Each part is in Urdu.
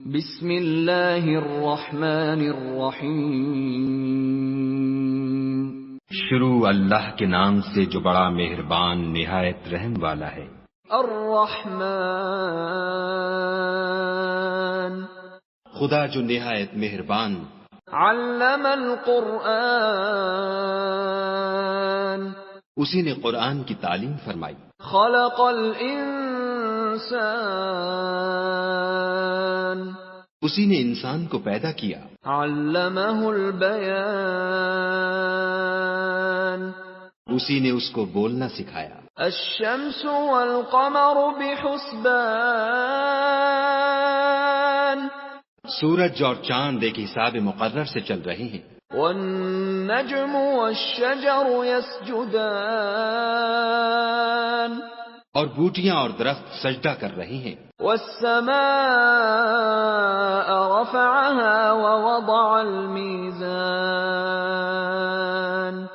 بسم اللہ الرحمن الرحیم۔ شروع اللہ کے نام سے جو بڑا مہربان نہایت رحم والا ہے۔ الرحمن، خدا جو نہایت مہربان۔ علم القرآن، اسی نے قرآن کی تعلیم فرمائی۔ خلق الانسان، اسی نے انسان کو پیدا کیا۔ علمہ البیان، اسی نے اس کو بولنا سکھایا۔ الشمس والقمر بحسبان، سورج اور چاند ایک حساب مقرر سے چل رہے ہیں۔ والنجم والشجر يسجدان، اور بوٹیاں اور درخت سجدہ کر رہے ہیں۔ والسماء رفعها ووضع الميزان،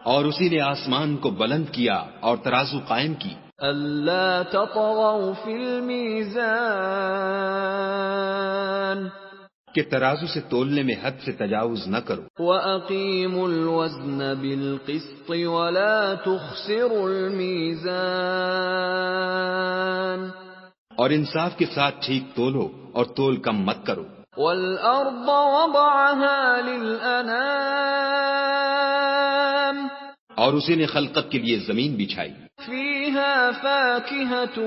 اور اسی نے آسمان کو بلند کیا اور ترازو قائم کی۔ ألا تطغوا في الميزان، کہ ترازو سے تولنے میں حد سے تجاوز نہ کرو۔ وَأَقِيمُوا الْوَزْنَ بِالْقِسْطِ وَلَا تُخْسِرُوا الْمِيزَانَ، اور انصاف کے ساتھ ٹھیک تولو اور تول کم مت کرو۔ وَالْأَرْضَ وَضَعَهَا لِلْأَنَامِ، اور اسی نے خلقت کے لیے زمین بچھائی۔ فِيهَا فَاكِهَةٌ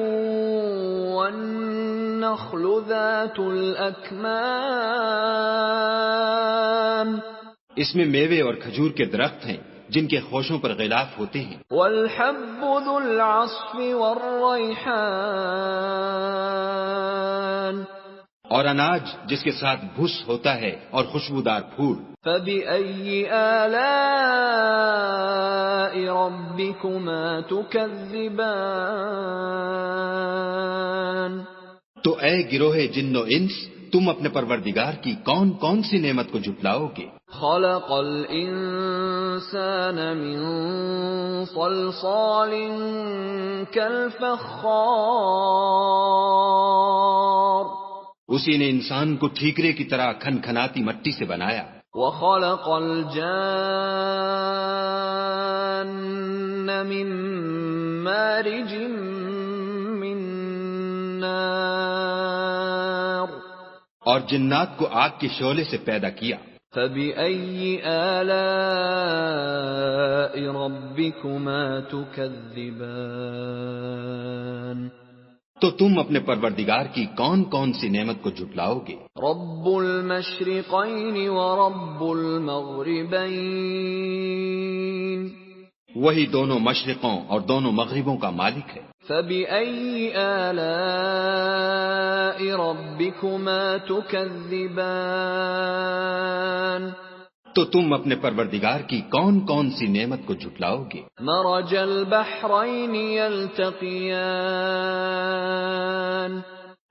وَالنَّخْلُ ذَاتُ الْأَكْمَامِ، اس میں میوے اور کھجور کے درخت ہیں جن کے خوشوں پر غلاف ہوتے ہیں۔ وَالْحَبُّ ذُو الْعَصْفِ وَالرَّيْحَانِ، اور اناج جس کے ساتھ بھس ہوتا ہے اور خوشبودار پھول۔ فَبِأَيِّ آلَاءِ رَبِّكُمَا تُكَذِّبَانِ، تو اے گروہ جن و انس، تم اپنے پروردگار کی کون کون سی نعمت کو جھٹلاؤ گے؟ خَلَقَ الْإِنسَانَ مِنْ صَلْصَالٍ كَالْفَخَّارِ، اسی نے انسان کو ٹھیکرے کی طرح کھنکھناتی مٹی سے بنایا۔ وَخَلَقَ الْجَانَّ مِن مَّارِجٍ مِّن نَّارٍ، اور جنات کو آگ کے شعلے سے پیدا کیا۔ فَبِأَيِّ آلَاءِ رَبِّكُمَا تُكَذِّبَانِ، تو تم اپنے پروردگار کی کون کون سی نعمت کو جھٹلاؤ گے؟ رَبُّ الْمَشْرِقَيْنِ وَرَبُّ الْمَغْرِبَيْنِ، وہی دونوں مشرقوں اور دونوں مغربوں کا مالک ہے۔ فَبِأَيِّ آلَاءِ رَبِّكُمَا تُكَذِّبَانِ، تو تم اپنے پروردگار کی کون کون سی نعمت کو جھٹلاؤ گے؟ مرج البحرین یلتقیان،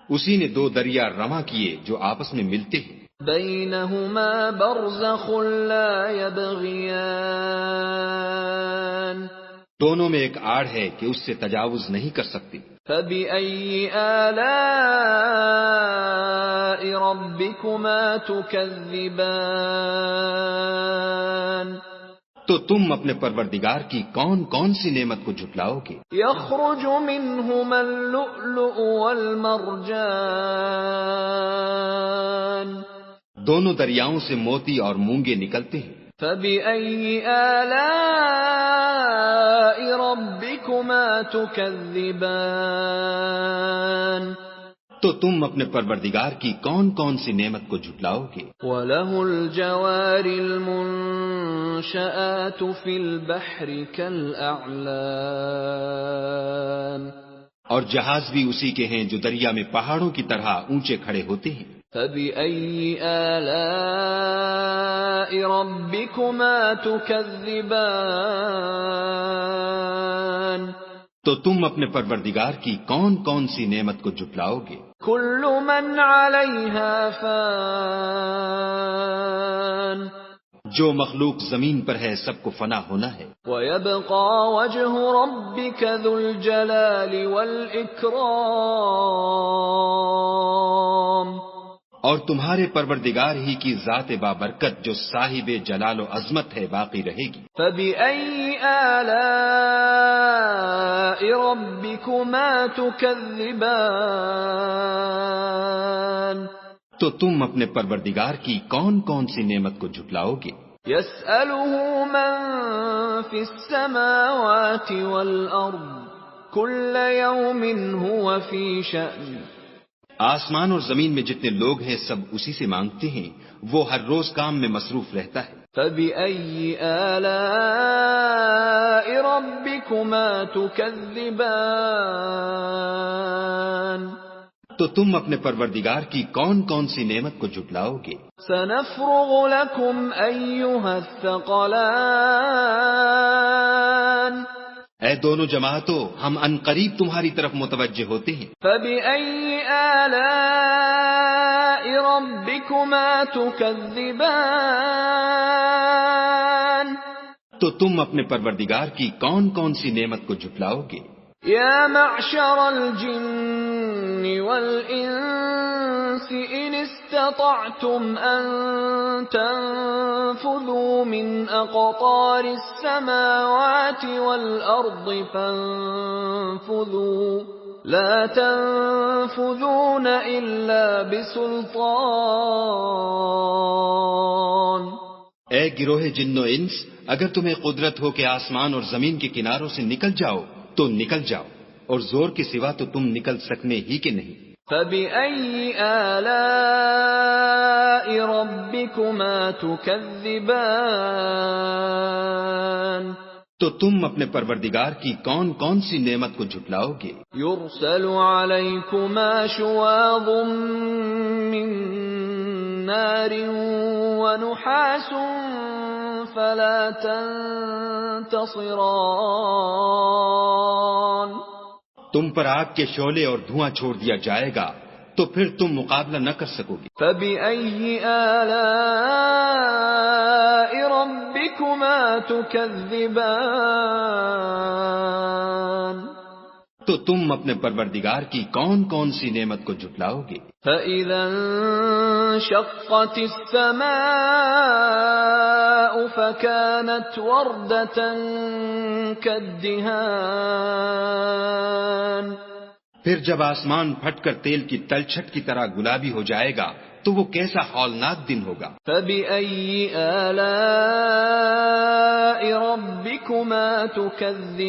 اسی نے دو دریا رواں کیے جو آپس میں ملتے ہیں۔ بینہما برزخ لا یبغیان، دونوں میں ایک آڑ ہے کہ اس سے تجاوز نہیں کر سکتی۔ فَبِأَيِّ آلَاءِ رَبِّكُمَا تُكَذِّبَانِ، تو تم اپنے پروردگار کی کون کون سی نعمت کو جھٹلاؤ گے؟ يَخْرُجُ مِنْهُمَا اللُّؤْلُؤُ وَالْمَرْجَانُ، دونوں دریاؤں سے موتی اور مونگے نکلتے ہیں۔ فَبِأَيِّ آلَاءِ رَبِّكُمَا تُكَذِّبَانِ، تو تم اپنے پروردگار کی کون کون سی نعمت کو جھٹلاؤ گے؟ وَلَهُ الْجَوَارِ الْمُنشَآتُ فِي الْبَحْرِ كَالْأَعْلَامِ، اور جہاز بھی اسی کے ہیں جو دریا میں پہاڑوں کی طرح اونچے کھڑے ہوتے ہیں۔ فَبِأَيِّ آلَاءِ رَبِّكُمَا تُكَذِّبَانِ، تو تم اپنے پروردگار کی کون کون سی نعمت کو جھٹلاؤ گے؟ كُلُّ مَنْ عَلَيْهَا فَانٍ، جو مخلوق زمین پر ہے سب کو فنا ہونا ہے۔ وَيَبْقَى وَجْهُ رَبِّكَ ذُو الْجَلَالِ وَالْإِكْرَامِ، اور تمہارے پروردگار ہی کی ذات بابرکت جو صاحب جلال و عظمت ہے باقی رہے گی. فَبِأَيِّ آلَاءِ رَبِّكُمَا تُكَذِّبَانِ تو تم اپنے پروردگار کی کون کون سی نعمت کو جھٹلاؤ گے؟ يَسْأَلُهُ مَن فِي السَّمَاوَاتِ وَالْأَرْضِ كُلَّ يَوْمٍ هُوَ فِي شَأْنٍ. آسمان اور زمین میں جتنے لوگ ہیں سب اسی سے مانگتے ہیں، وہ ہر روز کام میں مصروف رہتا ہے. فَبِأَيِّ آلَاءِ رَبِّكُمَا تُكَذِّبَانِ تو تم اپنے پروردگار کی کون کون سی نعمت کو جھٹلاؤ گے؟ سَنَفْرُغُ لَكُمْ أَيُّهَ الثَّقَلَانِ اے دونوں جماعتوں، ہم عنقریب تمہاری طرف متوجہ ہوتے ہیں. فَبِأَيِّ آلَاءِ رَبِّكُمَا تُكَذِّبَانِ تو تم اپنے پروردگار کی کون کون سی نعمت کو جھٹلاؤ گے؟ يَا مَعْشَرَ الْجِنِّ وَالْإِنسِ إِنِ اسْتَطَعْتُمْ أَن تَنفُذُوا مِنْ أَقْطَارِ السَّمَاوَاتِ وَالْأَرْضِ فَانفُذُوا لَا تَنفُذُونَ إِلَّا بِسُلْطَانٍ. اے گروہ جن و انس، اگر تمہیں قدرت ہو کہ آسمان اور زمین کے کناروں سے نکل جاؤ تو نکل جاؤ، اور زور کے سوا تو تم نکل سکنے ہی کے نہیں. فَبِأَيِّ آلَاءِ رَبِّكُمَا تُكَذِّبَانِ تو تم اپنے پروردگار کی کون کون سی نعمت کو جھٹلاؤ گے؟ يُرْسَلُ عَلَيْكُمَا شُوَاظٌ مِّن نَّارٍ وَنُحَاسٌ فَلَا تَنتَصِرَانِ. تم پر آگ کے شعلے اور دھواں چھوڑ دیا جائے گا تو پھر تم مقابلہ نہ کر سکو گے. فَبِأَيِّ آلَاءِ رَبِّكُمَا تُكَذِّبَانِ تو تم اپنے پروردگار کی کون کون سی نعمت کو جھٹلاؤ گے؟ فَإِذَا انشَقَّتِ السَّمَاءُ فَكَانَتْ وَرْدَةً كَالدِّهَانِ. پھر جب آسمان پھٹ کر تیل کی تلچھٹ کی طرح گلابی ہو جائے گا تو وہ کیسا ہولناک دن ہوگا. فَبِأَيِّ آلَاءِ رَبِّكُمَا تُكَذِّبَانِ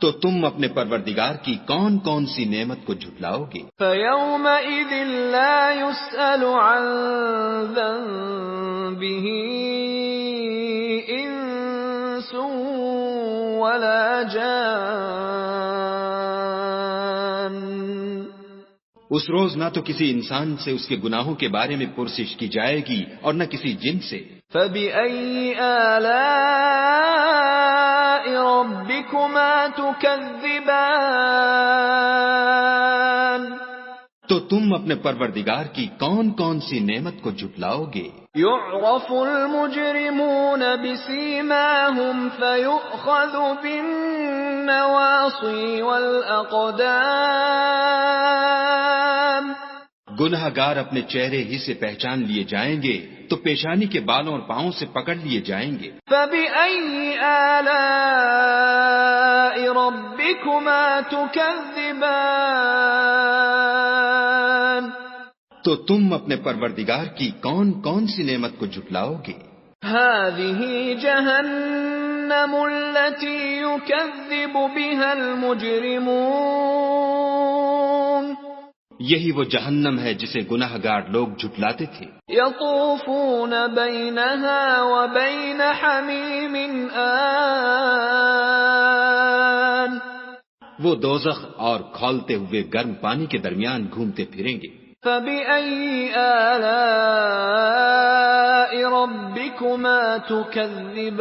تو تم اپنے پروردگار کی کون کون سی نعمت کو جھٹلاؤ گے؟ فَيَوْمَئِذٍ لَا يُسْأَلُ عَن ذَنبِهِ إِنسٌ وَلَا جَانٌّ. اس روز نہ تو کسی انسان سے اس کے گناہوں کے بارے میں پرسش کی جائے گی اور نہ کسی جن سے. فَبِأَيِّ آلَاءِ رَبِّكُمَا تُكَذِّبَانِ تو تم اپنے پروردگار کی کون کون سی نعمت کو جھٹلاؤ گے؟ يُعْرَفُ الْمُجْرِمُونَ بِسِيمَاهُمْ فَيُؤْخَذُ بِالنَّوَاصِي وَالْأَقْدَامِ. گناہ گار اپنے چہرے ہی سے پہچان لیے جائیں گے تو پیشانی کے بالوں اور پاؤں سے پکڑ لیے جائیں گے. فَبِأَيِّ آلَاءِ رَبِّكُمَا تُكَذِّبَانِ تو تم اپنے پروردگار کی کون کون سی نعمت کو جھٹلاؤ گے؟ هَذِهِ جَهَنَّمُ الَّتِي يُكَذِّبُ بِهَا الْمُجْرِمُونَ. یہی وہ جہنم ہے جسے گناہ گار لوگ جھٹلاتے تھے. يَطُوفُونَ بَيْنَهَا وَبَيْنَ حَمِيمٍ آنٍ. وہ دوزخ اور کھولتے ہوئے گرم پانی کے درمیان گھومتے پھریں گے. فَبِأَيِّ آلَاءِ رَبِّكُمَا تُكَذِّبَانِ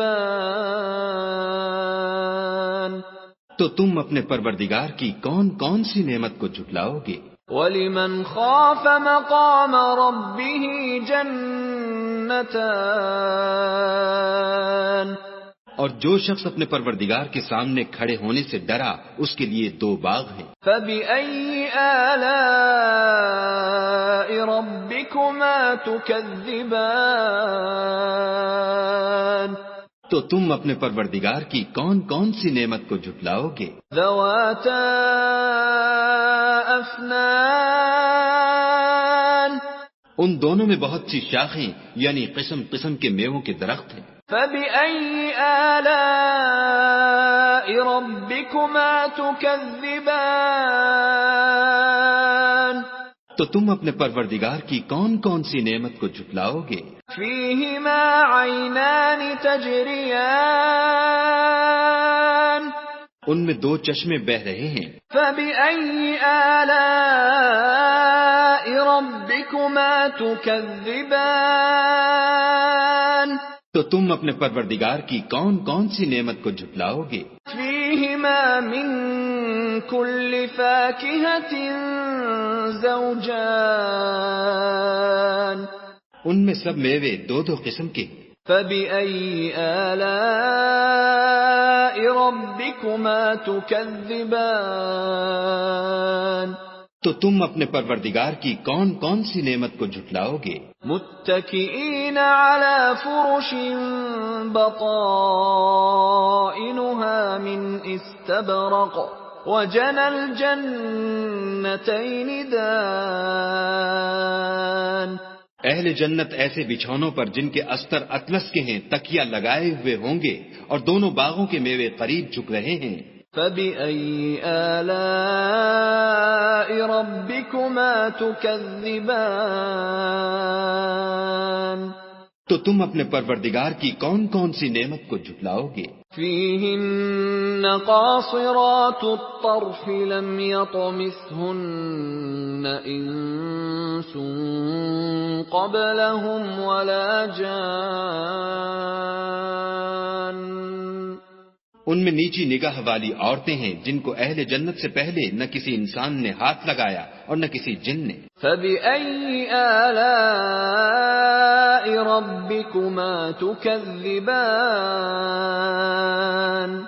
تو تم اپنے پروردگار کی کون کون سی نعمت کو جھٹلاؤ گے؟ وَلِمَنْ خَافَ مَقَامَ رَبِّهِ جَنَّتَانِ. اور جو شخص اپنے پروردگار کے سامنے کھڑے ہونے سے ڈرا اس کے لیے 2 باغ ہیں. فَبِأَيِّ آلَاءِ ربكما تكذبان تو تم اپنے پروردگار کی کون کون سی نعمت کو جھٹلاؤ گے؟ ذواتا افنان ان دونوں میں بہت سی شاخیں یعنی قسم قسم کے میووں کے درخت ہیں۔ فبأي آلاء ربكما تكذبان تو تم اپنے پروردگار کی کون کون سی نعمت کو جھٹلاؤ گے؟ فيهما عينان تجريان ان میں دو چشمے بہ رہے ہیں۔ فبأي آلاء ربكما تكذبان تو تم اپنے پروردگار کی کون کون سی نعمت کو جھٹلاؤ گے؟ فيهما من كل فاكهة زوجان ان میں سب میوے دو دو قسم کے ہیں۔ فبأي آلاء ربكما تكذبان تو تم اپنے پروردگار کی کون کون سی نعمت کو جھٹلاؤ گے؟ متكئين على فرش بطائنها من استبرق وجنى الجنتين دان اہل جنت ایسے بچھونوں پر جن کے استر اطلس کے ہیں تکیہ لگائے ہوئے ہوں گے اور دونوں باغوں کے میوے قریب جھک رہے ہیں۔ فبأي آلاء ربكما تكذبان تو تم اپنے پروردگار کی کون کون سی نعمت کو جھٹلاؤ گے؟ فيهن قاصرات الطرف لم يطمثهن إنس قبلهم ولا جان ان میں نیچی نگاہ والی عورتیں ہیں جن کو اہل جنت سے پہلے نہ کسی انسان نے ہاتھ لگایا اور نہ کسی جن نے۔ فبأي آلاء ربكما تكذبان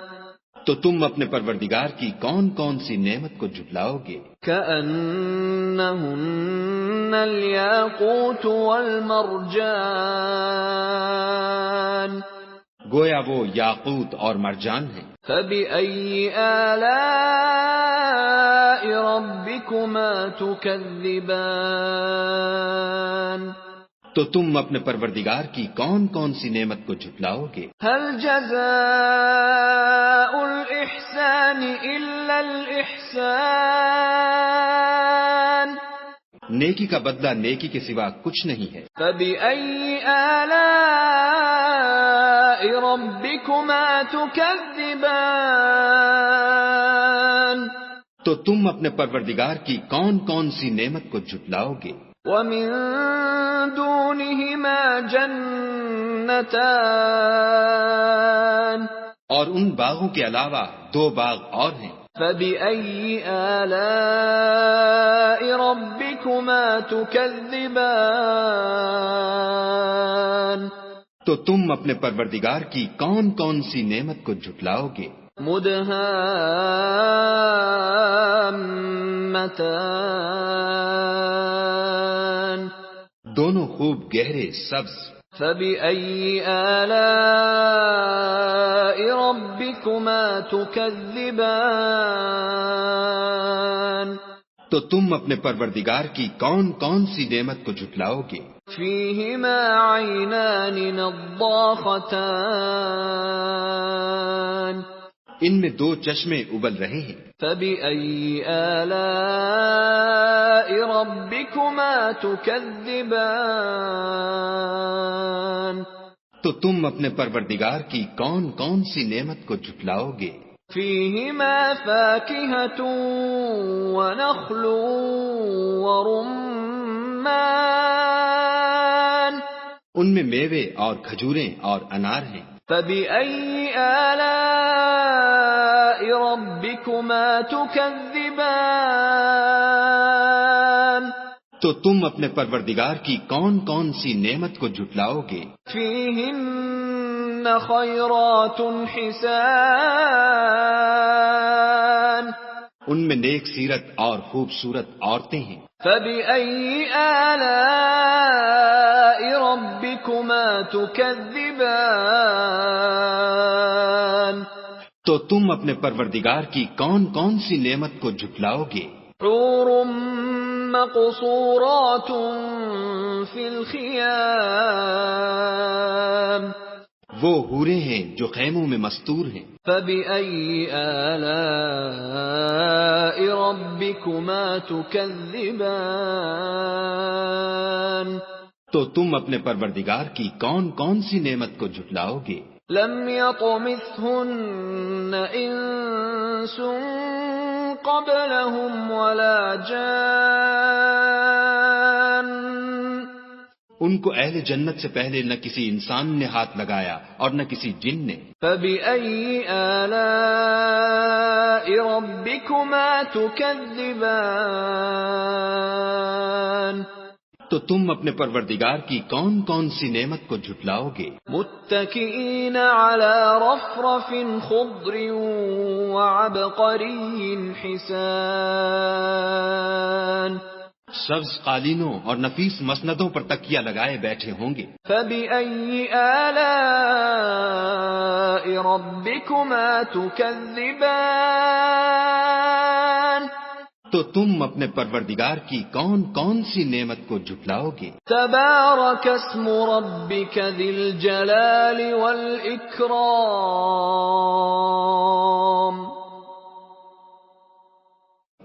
تو تم اپنے پروردگار کی کون کون سی نعمت کو جھٹلاؤ گے؟ كأنهن الياقوت والمرجان گویا وہ یاقوت اور مرجان ہیں۔ فبأي آلاء ربكما تكذبان تو تم اپنے پروردگار کی کون کون سی نعمت کو جھٹلاؤ گے؟ هل جزاء الإحسان إلا الإحسان نیکی کا بدلہ نیکی کے سوا کچھ نہیں ہے۔ فبأي آلاء ربكما تكذبان تو تم اپنے پروردگار کی کون کون سی نعمت کو جھٹلاؤ گے؟ ومن دونهما جنتان اور ان باغوں کے علاوہ دو باغ اور ہیں۔ فبأي آلاء ربكما تكذبان تو تم اپنے پروردگار کی کون کون سی نعمت کو جھٹلاؤ گے؟ مدهامتان دونوں خوب گہرے سبز۔ فبأي آلاء ربكما تكذبان تو تم اپنے پروردگار کی کون کون سی نعمت کو جھٹلاؤ گے؟ فيهما عينان نضاختان ان میں دو چشمے ابل رہے ہیں۔ فبأي آلاء ربكما تكذبان تو تم اپنے پروردگار کی کون کون سی نعمت کو جھٹلاؤ گے؟ فيهما فاكهة ونخل ورمان ان میں میوے اور کھجوریں اور انار ہیں۔ فبأي آلاء ربكما تكذبان تو تم اپنے پروردگار کی کون کون سی نعمت کو جھٹلاؤ گے؟ فيهن خيرات حسان ان میں نیک سیرت اور خوبصورت عورتیں ہیں۔ فبأي آلاء ربكما تكذبان تو تم اپنے پروردگار کی کون کون سی نعمت کو جھٹلاؤ گے؟ حور مقصورات فی الخیام وہ حوریں ہیں جو خیموں میں مستور ہیں۔ فبأي آلاء ربكما تكذبان تو تم اپنے پروردگار کی کون کون سی نعمت کو جھٹلاؤ گے؟ لم يطمثهن انس قبلهم ولا جان ان کو اہل جنت سے پہلے نہ کسی انسان نے ہاتھ لگایا اور نہ کسی جن نے۔ فبأي آلاء ربكما تكذبان تو تم اپنے پروردگار کی کون کون سی نعمت کو جھٹلاؤ گے؟ متكئين على رفرف خضر وعبقري حسان سبز قالینوں اور نفیس مسندوں پر تکیہ لگائے بیٹھے ہوں گے۔ فبأي آلاء ربكما تكذبان تو تم اپنے پروردگار کی کون کون سی نعمت کو جھٹلاؤ گے؟ تبارك اسم ربك ذي الجلال والإكرام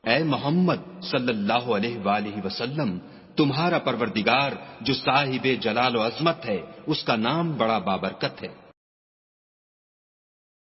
اے محمد صلی اللہ علیہ وآلہ وسلم، تمہارا پروردگار جو صاحب جلال و عظمت ہے، اس کا نام بڑا بابرکت ہے۔